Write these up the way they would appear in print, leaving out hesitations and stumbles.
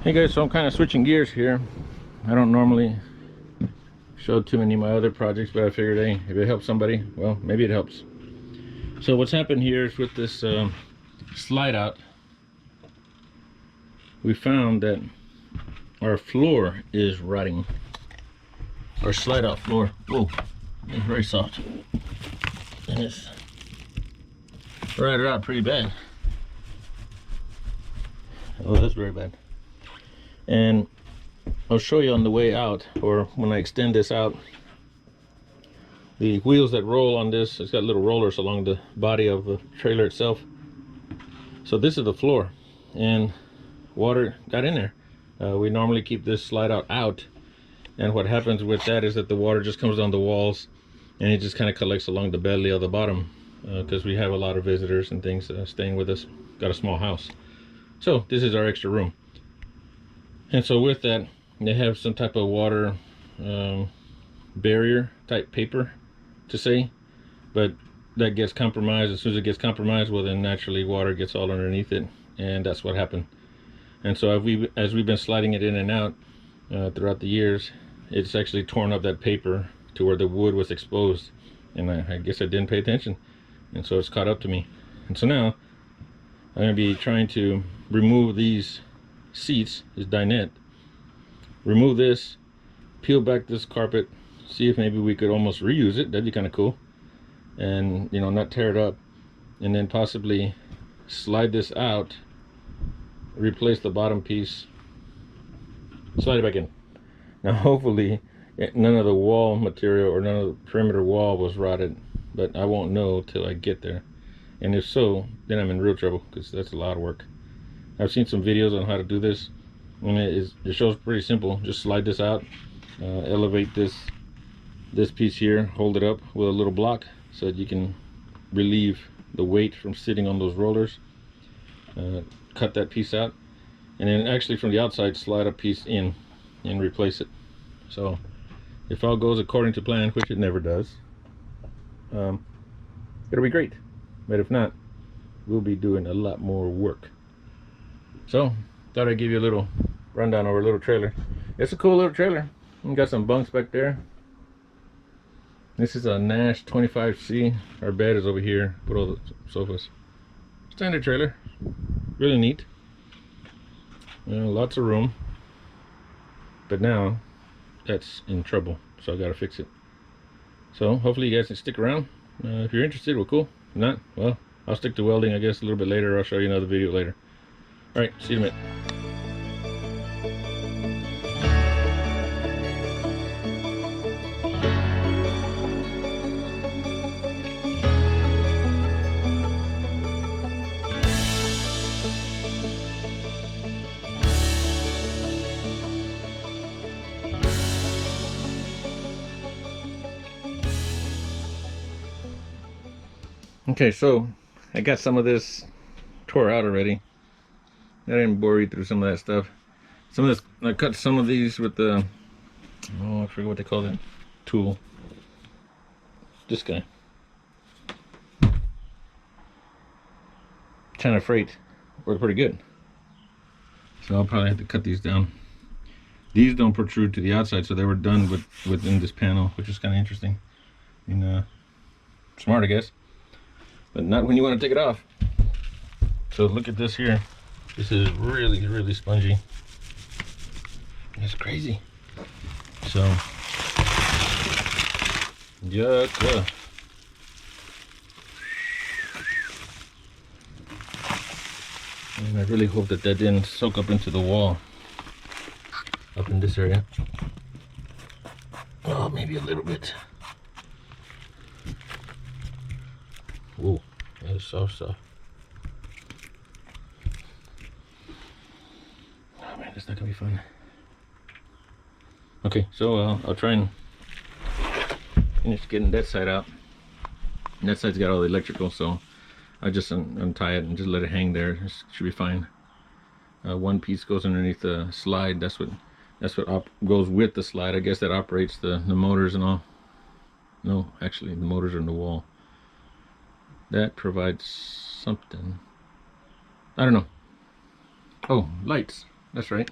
Hey guys, so I'm kind of switching gears here. I don't normally show too many of my other projects, but I figured, hey, if it helps somebody, well, maybe it helps. So what's happened here is with this slide out, we found that our floor is rotting. Our slide out floor, whoa, it's very soft. And it's rotted out pretty bad. Oh, that's very bad. And I'll show you on the way out, or when I extend this out, the wheels that roll on this, it's got little rollers along the body of the trailer itself. So this is the floor, and water got in there. We normally keep this slide out, and what happens with that is that the water just comes down the walls and it just kind of collects along the belly of the bottom, because we have a lot of visitors and things staying with us. Got a small house, so this is our extra room. And so with that, they have some type of water barrier type paper to say, but that gets compromised. As soon as it gets compromised, well, then naturally water gets all underneath it, and that's what happened. And so as we've been sliding it in and out throughout the years, it's actually torn up that paper to where the wood was exposed, and I guess I didn't pay attention, and so it's caught up to me. And so now I'm going to be trying to remove these seats, this dinette, remove this, peel back this carpet, see if maybe we could almost reuse it. That'd be kind of cool, and you know, not tear it up, and then possibly slide this out, replace the bottom piece, slide it back in. Now hopefully none of the wall material or none of the perimeter wall was rotted, but I won't know till I get there, and if so, then I'm in real trouble, because that's a lot of work. I've seen some videos on how to do this, and it shows pretty simple. Just slide this out, elevate this piece here, hold it up with a little block so that you can relieve the weight from sitting on those rollers. Cut that piece out, and then actually from the outside slide a piece in and replace it. So if all goes according to plan, which it never does, it'll be great. But if not, we'll be doing a lot more work. So thought I'd give you a little rundown over a little trailer. It's a cool little trailer. We got some bunks back there. This is a Nash 25C. Our bed is over here. Put all the sofas. Standard trailer. Really neat. Lots of room. But now that's in trouble, so I gotta fix it. So hopefully you guys can stick around. If you're interested, well, cool. If not, well, I'll stick to welding, I guess, a little bit later. I'll show you another video later. All right, see you in a minute. Okay, so I got some of this tore out already. I didn't bore you through some of that stuff. Some of this, I cut some of these with the, oh, I forget what they call that tool. This guy. China Freight worked pretty good. So I'll probably have to cut these down. These don't protrude to the outside, so they were done within this panel, which is kind of interesting. And smart, I guess. But not when you want to take it off. So look at this here. This is really, really spongy. That's crazy. So, yuck. And I really hope that didn't soak up into the wall up in this area. Oh, maybe a little bit. Ooh, that is so soft. Oh man, that's not gonna be fun. Okay, so I'll try and finish getting that side out. And that side's got all the electrical, so I just untie it and just let it hang there. It should be fine. One piece goes underneath the slide. That's what goes with the slide. I guess that operates the motors and all. No, actually the motors are in the wall. That provides something. I don't know. Oh, lights. That's right.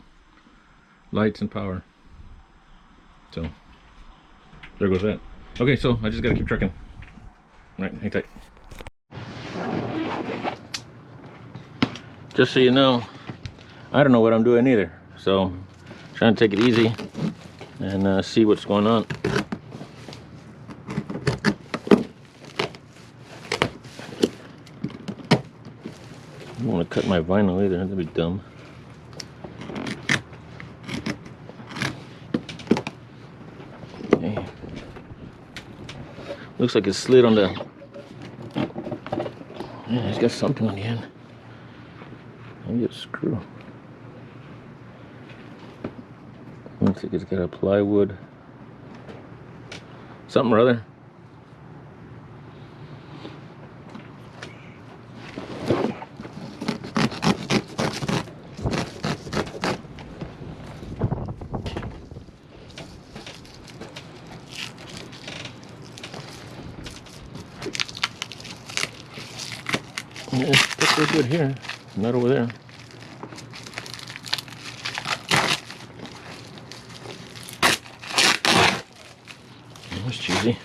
lights and power. So there goes that. Okay, so I just gotta keep trucking. All right, hang tight. Just so you know, I don't know what I'm doing either, so trying to take it easy and see what's going on. I don't want to cut my vinyl either, that'd be dumb. Okay. Looks like it slid on the... Yeah, it's got something on the end. Maybe a screw. Looks like it's got a plywood. Something or other. Yeah, that's pretty good here, not over there. That's cheesy.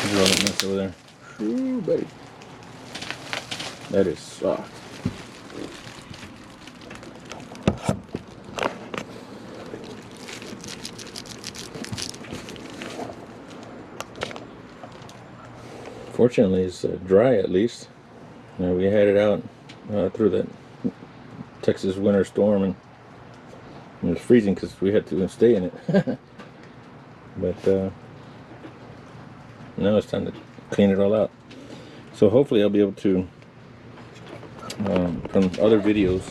Draw that mess over there. Ooh, buddy. That is soft. Fortunately, it's dry at least. We had it out through that Texas winter storm, and it was freezing because we had to stay in it. But now it's time to clean it all out. So hopefully I'll be able to, from other videos,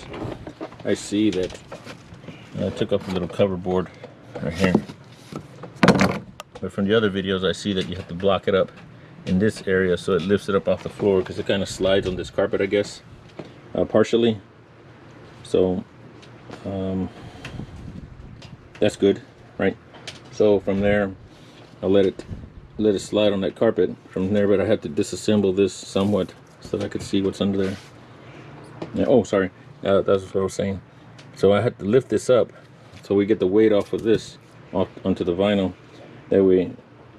I see that I took up a little cover board right here. But from the other videos, I see that you have to block it up in this area so it lifts it up off the floor, because it kind of slides on this carpet, I guess, partially. So that's good, right? So from there, I'll let it slide on that carpet from there, but I have to disassemble this somewhat so that I could see what's under there. Yeah, oh, sorry, that's what I was saying. So I had to lift this up so we get the weight off of this off onto the vinyl. That way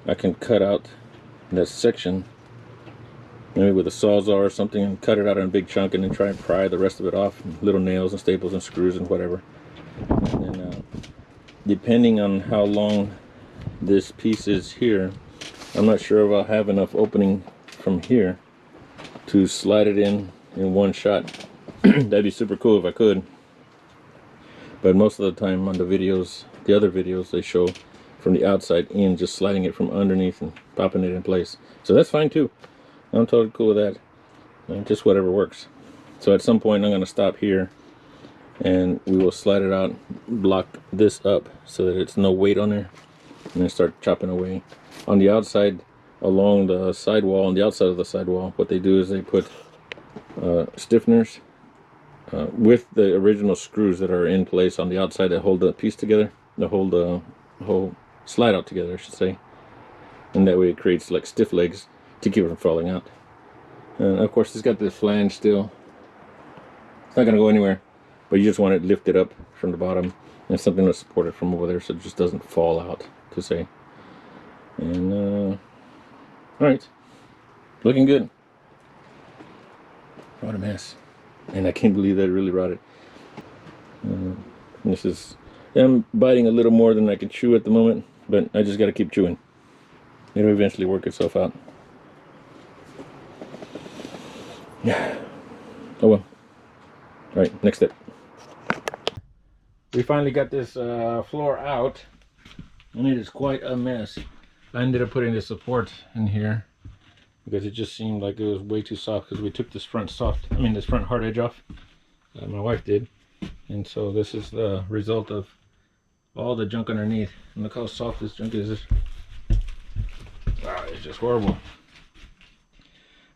I can cut out that section, maybe with a sawzall or something, and cut it out in a big chunk, and then try and pry the rest of it off, little nails and staples and screws and whatever. And then depending on how long this piece is here, I'm not sure if I'll have enough opening from here to slide it in one shot. That'd be super cool if I could, but most of the time on the videos, the other videos, they show from the outside in, just sliding it from underneath and popping it in place. So that's fine too. I'm totally cool with that. Just whatever works. So at some point I'm going to stop here and we will slide it out, block this up so that it's no weight on there, and then start chopping away. On the outside, along the sidewall, on the outside of the sidewall, what they do is they put stiffeners with the original screws that are in place on the outside that hold the piece together, that hold the whole slide out together, I should say. And that way it creates like stiff legs to keep it from falling out. And of course it's got the flange still. It's not going to go anywhere, but you just want it lifted up from the bottom and something to support it from over there so it just doesn't fall out, to say. And alright, looking good. What a mess. And I can't believe that it really rotted. This is, I'm biting a little more than I can chew at the moment, but I just got to keep chewing. It'll eventually work itself out. Yeah. Oh well. Alright, next step. We finally got this floor out, and it is quite a mess. I ended up putting the support in here because it just seemed like it was way too soft, because we took this front this front hard edge off. My wife did. And so this is the result of all the junk underneath. And look how soft this junk is. Wow, it's just horrible.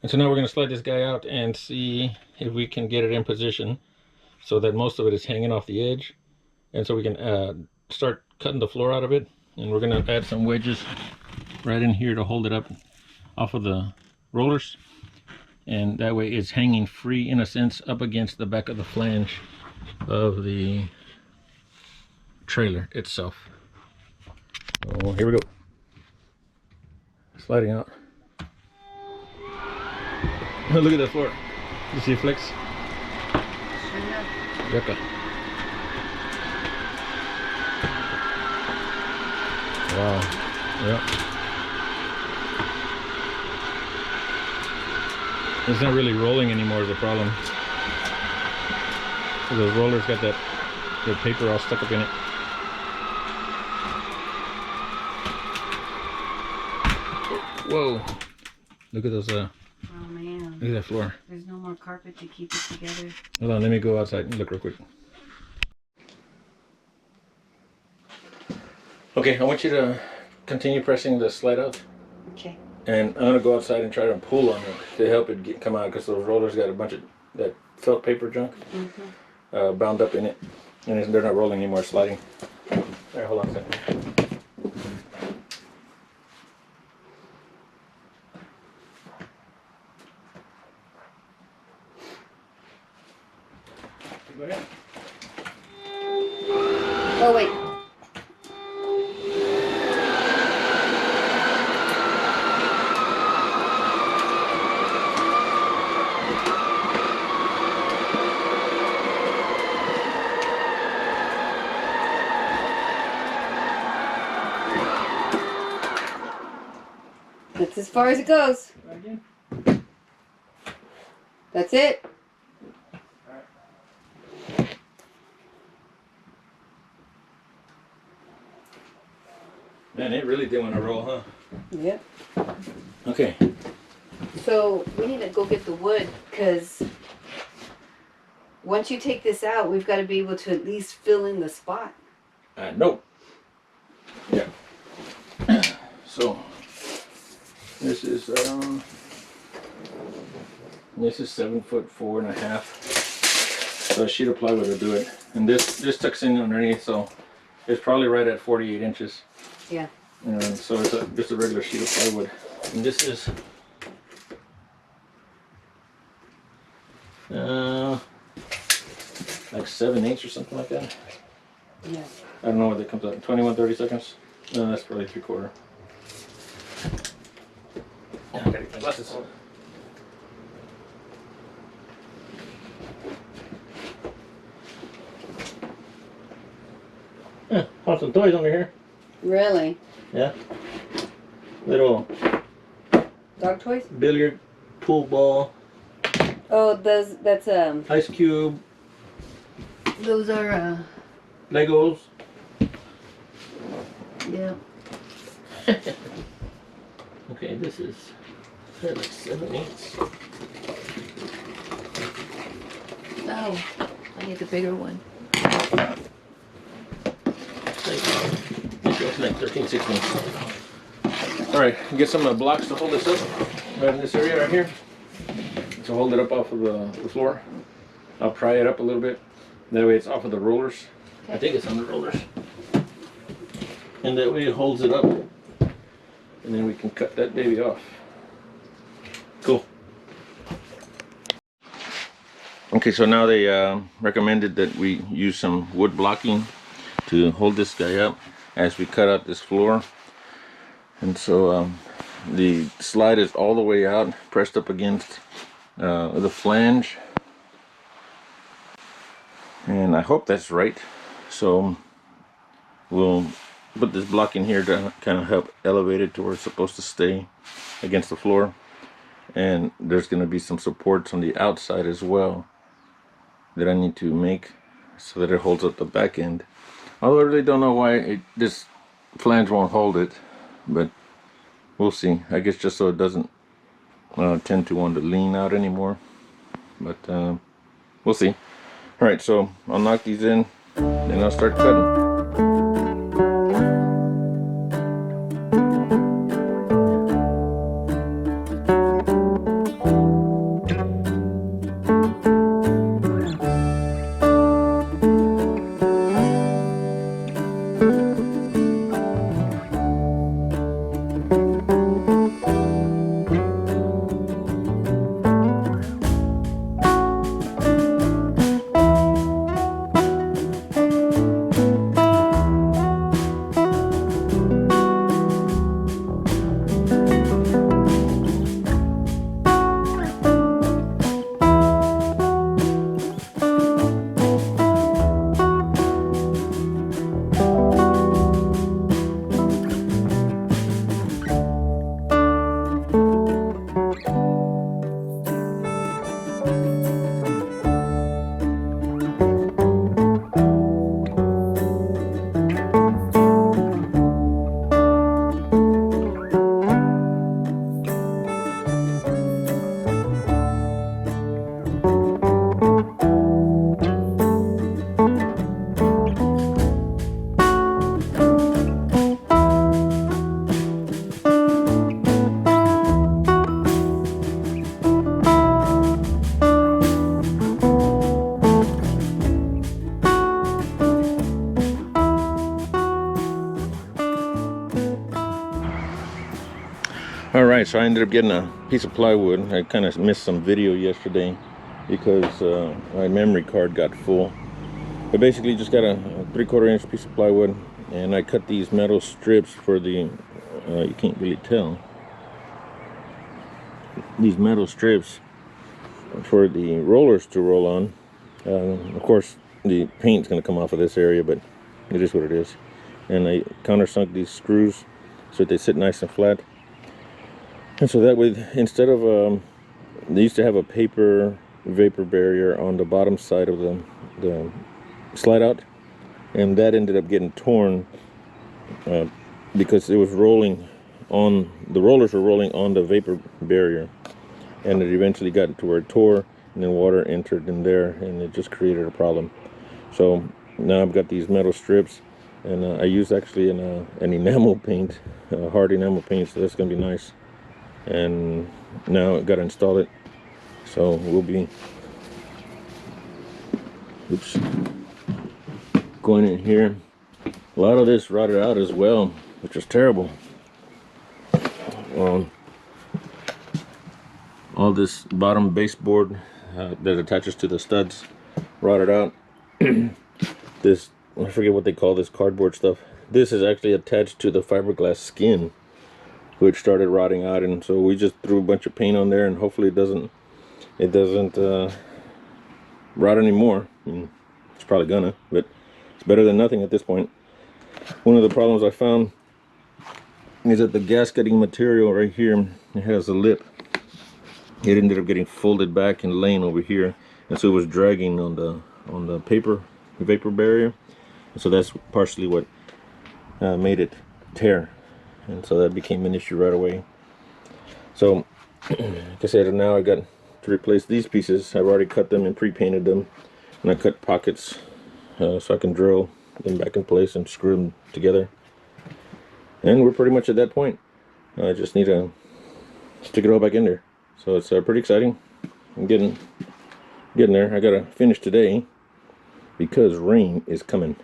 And so now we're going to slide this guy out and see if we can get it in position so that most of it is hanging off the edge. And so we can start cutting the floor out of it. And we're going to add some wedges right in here to hold it up off of the rollers. and that way it's hanging free in a sense up against the back of the flange of the trailer itself. Oh, here we go. Sliding out. Oh, look at that floor. You see it flex? Yucca. Wow. Yeah. It's not really rolling anymore is the problem. So those rollers got that paper all stuck up in it. Whoa. Look at those oh man. look at that floor. There's no more carpet to keep it together. Hold on, let me go outside and look real quick. Okay, I want you to continue pressing the slide out. Okay. And I'm gonna go outside and try to pull on it to help it come out, because those rollers got a bunch of that felt paper junk bound up in it, and they're not rolling anymore, sliding. There, hold on a second. Go ahead. Oh wait. That's as far as it goes. Try again. That's it. Man, it really did want to roll, huh? Yep. Okay. So we need to go get the wood, because once you take this out, we've got to be able to at least fill in the spot. Nope. Yeah. So this is 7'4.5". So a sheet of plywood will do it, and this tucks in underneath, so it's probably right at 48 inches. Yeah. And so it's just a regular sheet of plywood, and this is like 7/8 or something like that. Yeah. I don't know what that comes out. 21/32. No, that's probably 3/4. I gotta get my glasses. Yeah, found some toys under here. Really? Yeah. Little Dog toys? billiard, pool ball, Oh, that's ice cube, those are Legos. yeah. Okay, this is like 7/8. Oh, I need the bigger one. It's like 13/16. All right, get some blocks to hold this up right in this area right here. To hold it up off of the floor. I'll pry it up a little bit. That way it's off of the rollers. Okay. I think it's on the rollers. And that way it holds it up. And then we can cut that baby off. Cool. Okay, so now they recommended that we use some wood blocking to hold this guy up as we cut out this floor. And so the slide is all the way out, pressed up against the flange. And I hope that's right. So we'll put this block in here to kind of help elevate it to where it's supposed to stay against the floor. And there's going to be some supports on the outside as well that I need to make so that it holds up the back end. Although I really don't know why this flange won't hold it, but we'll see. I guess just so it doesn't tend to want to lean out anymore. But we'll see. Alright, so I'll knock these in and I'll start cutting. Alright, so I ended up getting a piece of plywood. I kind of missed some video yesterday because my memory card got full. But basically just got a 3/4 inch piece of plywood, and I cut these metal strips for the, you can't really tell, these metal strips for the rollers to roll on. Of course the paint's going to come off of this area, but it is what it is. And I countersunk these screws so that they sit nice and flat. And so that way, instead of, they used to have a paper vapor barrier on the bottom side of the slide out, and that ended up getting torn because it was rolling on, the rollers were rolling on the vapor barrier, and it eventually got to where it tore, and then water entered in there, and it just created a problem. So now I've got these metal strips, and I use actually an enamel paint, hard enamel paint, so that's going to be nice. And now I've got to install it, so we'll be going in here. A lot of this rotted out as well, which is terrible. All this bottom baseboard that attaches to the studs rotted out. This, I forget what they call this cardboard stuff. This is actually attached to the fiberglass skin, which started rotting out, and so we just threw a bunch of paint on there, and hopefully it doesn't rot anymore. I mean, it's probably gonna, but it's better than nothing at this point. One of the problems I found is that the gasketing material right here, it has a lip. It ended up getting folded back and laying over here, and so it was dragging on the paper vapor barrier, and so that's partially what made it tear. And so that became an issue right away. So like I said, now I got to replace these pieces. I've already cut them and pre-painted them, and I cut pockets so I can drill them back in place and screw them together. And we're pretty much at that point. I just need to stick it all back in there. So it's pretty exciting. I'm getting there. I gotta finish today because rain is coming.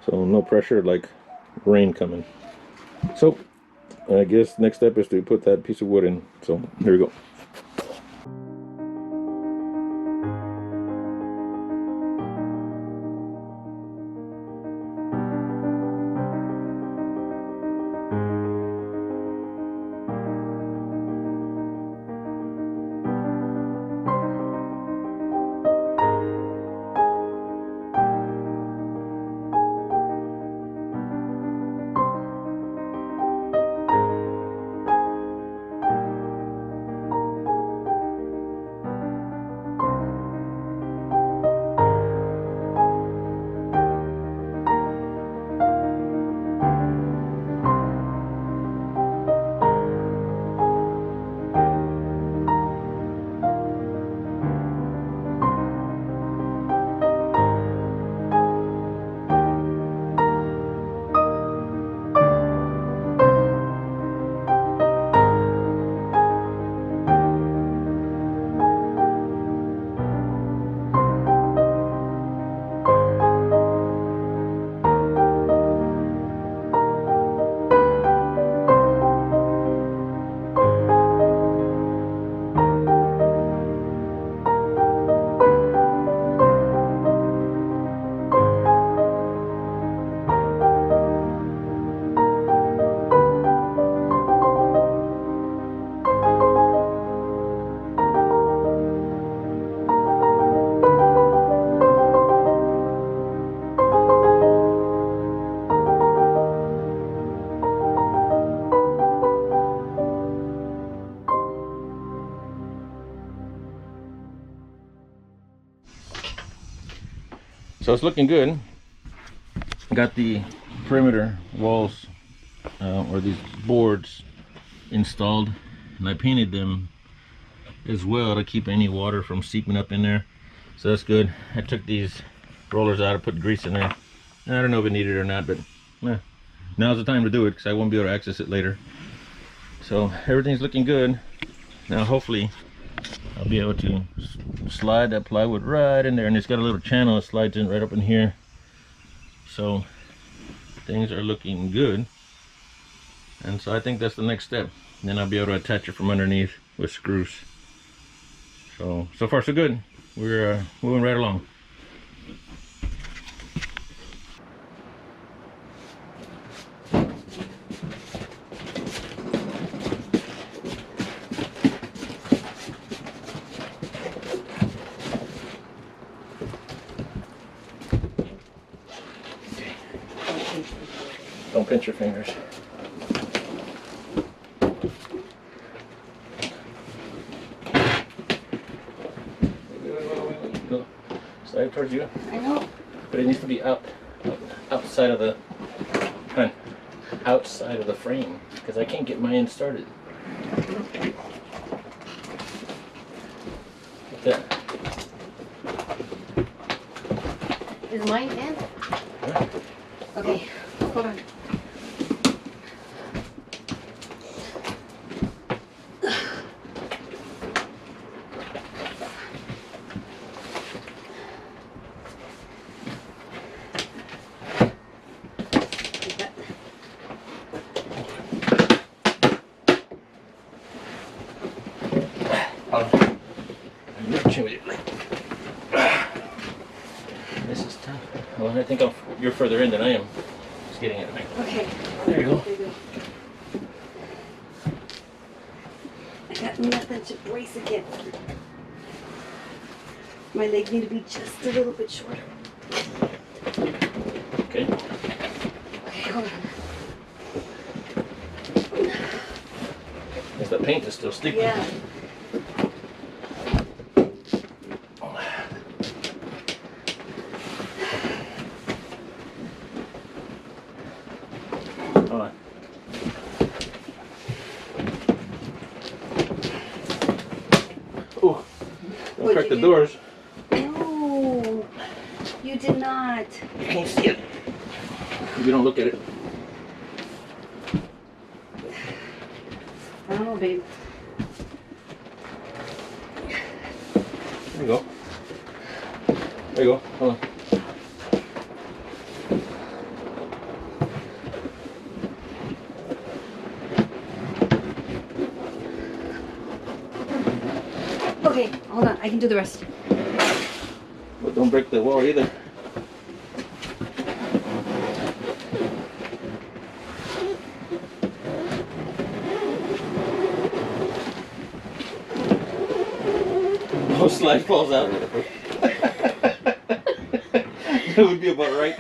So no pressure, like rain coming. So I guess next step is to put that piece of wood in. So here we go. So it's looking good. Got the perimeter walls or these boards installed, and I painted them as well to keep any water from seeping up in there. So that's good. I took these rollers out, I put grease in there. And I don't know if it needed it or not, but now's the time to do it because I won't be able to access it later. So everything's looking good. Now hopefully I'll be able to slide that plywood right in there, and it's got a little channel that slides in right up in here. So things are looking good, and so I think that's the next step. And then I'll be able to attach it from underneath with screws. So far so good. We're moving right along. Don't pinch your fingers. Go. Slide towards you. I know. But it needs to be outside of the outside of the frame, because I can't get my end started. Like that. Is mine in? Yeah. Okay, hold on. This is tough. Well, I think you're further in than I am. Just getting it. Okay. There you go. There you go. I got nothing to brace again. My legs need to be just a little bit shorter. Okay. Okay, hold on. Because the paint is still sticky. Yeah. Hold on. Oh, don't What'd crack you the do? doors. No, you did not. You can't see it if you don't look at it. I don't know, babe. There you go. There you go. Hold on. Okay, hold on. I can do the rest. But don't break the wall either. No slide falls out. That would be about right.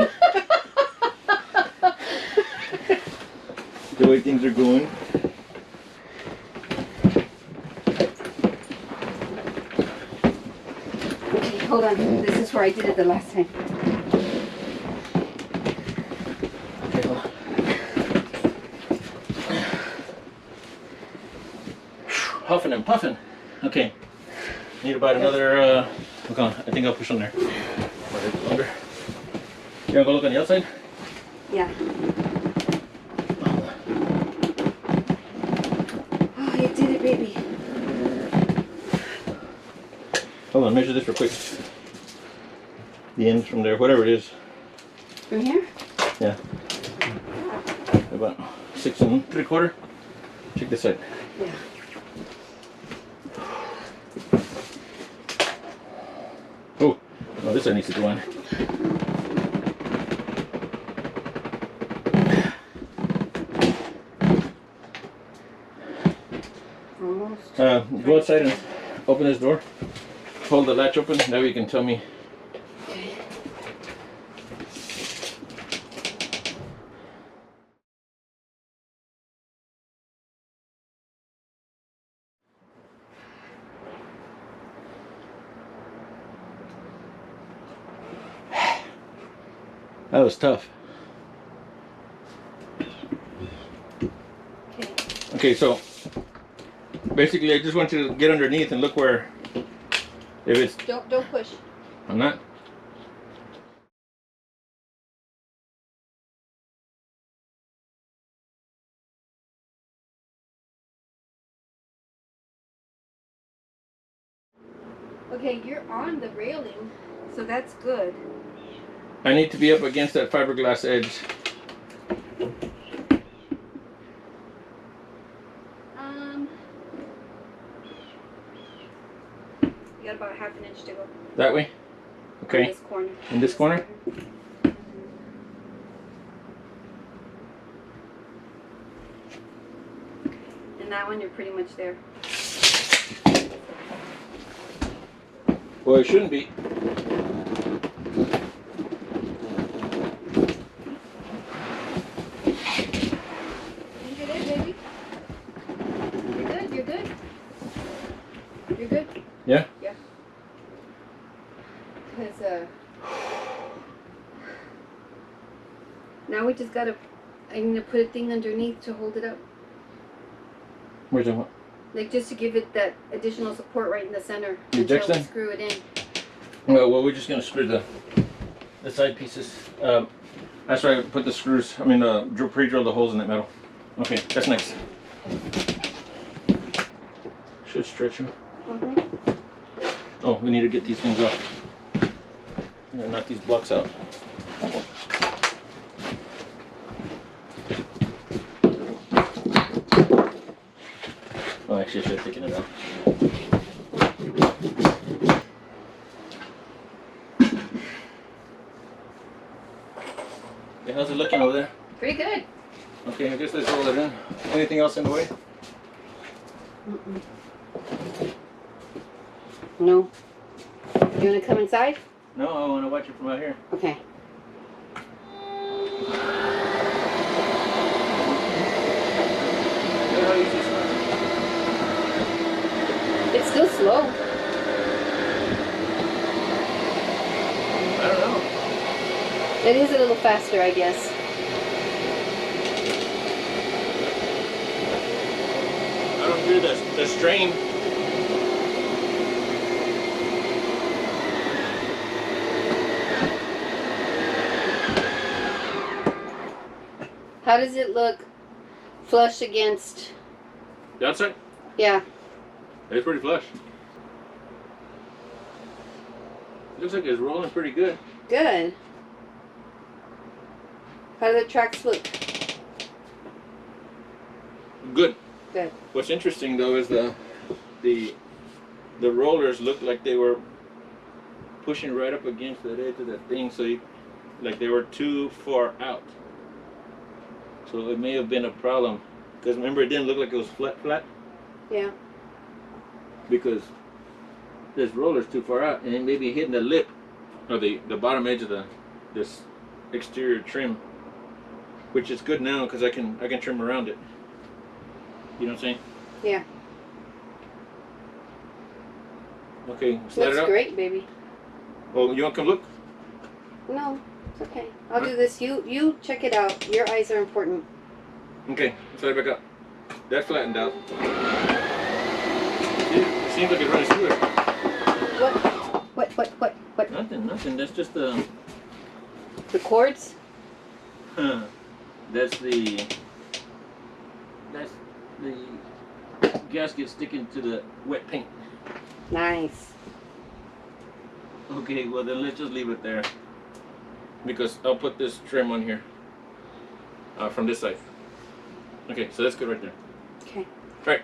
The way things are going. Okay, hold on. This is where I did it the last time. Okay, hold on. Huffing and puffing. Okay. Need about another, look on. I think I'll push on there. Longer. You wanna go look on the outside? Yeah. Oh, you did it, baby. Hold on, measure this real quick. The ends from there, whatever it is. From here? Yeah. About 6 3/4. Check this side. Yeah. Oh, no, this side needs to go on. Almost. Go outside and open this door. Hold the latch open, that way you can tell me. Okay. That was tough. Okay. Okay, so basically I just want you to get underneath and look where, if it's, Don't push. I'm not. Okay, you're on the railing, so that's good. I need to be up against that fiberglass edge. You got about a half an inch to go. That way? In Okay. this corner. In this corner? And that one, you're pretty much there. Well, it shouldn't be. You're good, baby. You're good, you're good. You're good? Yeah? Yeah. Because, now we just gotta, I'm gonna put a thing underneath to hold it up. Where's the one? Like, just to give it that additional support right in the center. The until we Jackson? screw it in. Well, we're just gonna screw the side pieces. That's why I put the screws. I mean, pre-drill the holes in that metal. Okay, that's nice. Should stretch them. Oh, we need to get these things off. Knock these blocks out. Oh, actually, I should have taken it out. Okay, how's it looking over there? Pretty good. Okay, I guess let's roll it in. Anything else in the way? No. You wanna come inside? No, I want to watch it from out here. Okay. It's still slow. I don't know. It is a little faster, I guess. I don't hear the strain. How does it look flush against? The outside? Yeah. It's pretty flush. Looks like it's rolling pretty good. Good. How do the tracks look? Good. Good. What's interesting though is the rollers look like they were pushing right up against the edge of that thing, so like they were too far out. So it may have been a problem. Because remember, it didn't look like it was flat. Yeah. Because this roller's too far out, and it may be hitting the lip or the bottom edge of this exterior trim, which is good now because I can trim around it. You know what I'm saying? Yeah. Okay, slide it Looks out. great, baby. Oh, you want to come look? No, it's okay. I'll do this. You check it out. Your eyes are important. Okay, slide it back up. That flattened out. It seems like it runs through it. What? Nothing. That's just the. The cords? That's the gasket sticking to the wet paint. Nice. Okay, well then let's just leave it there. Because I'll put this trim on here. From this side. Okay, so that's good right there. Okay. Alright.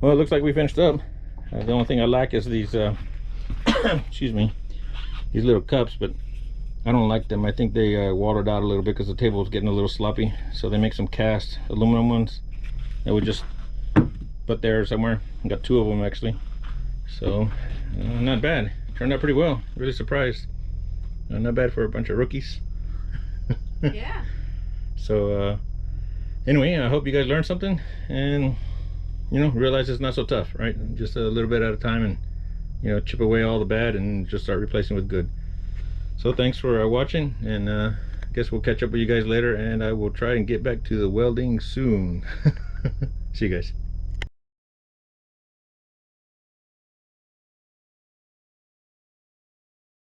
Well, it looks like we finished up. The only thing I lack is these excuse me, these little cups, but I don't like them. I think they watered out a little bit because the table was getting a little sloppy. So they make some cast aluminum ones that we just put there somewhere. I got 2 of them actually. So not bad. Turned out pretty well. Really surprised. Not bad for a bunch of rookies. Yeah. So anyway, I hope you guys learned something and realize it's not so tough, right? Just a little bit at a time, and chip away all the bad and just start replacing with good. So thanks for watching, and I guess we'll catch up with you guys later, and I will try and get back to the welding soon. See you guys.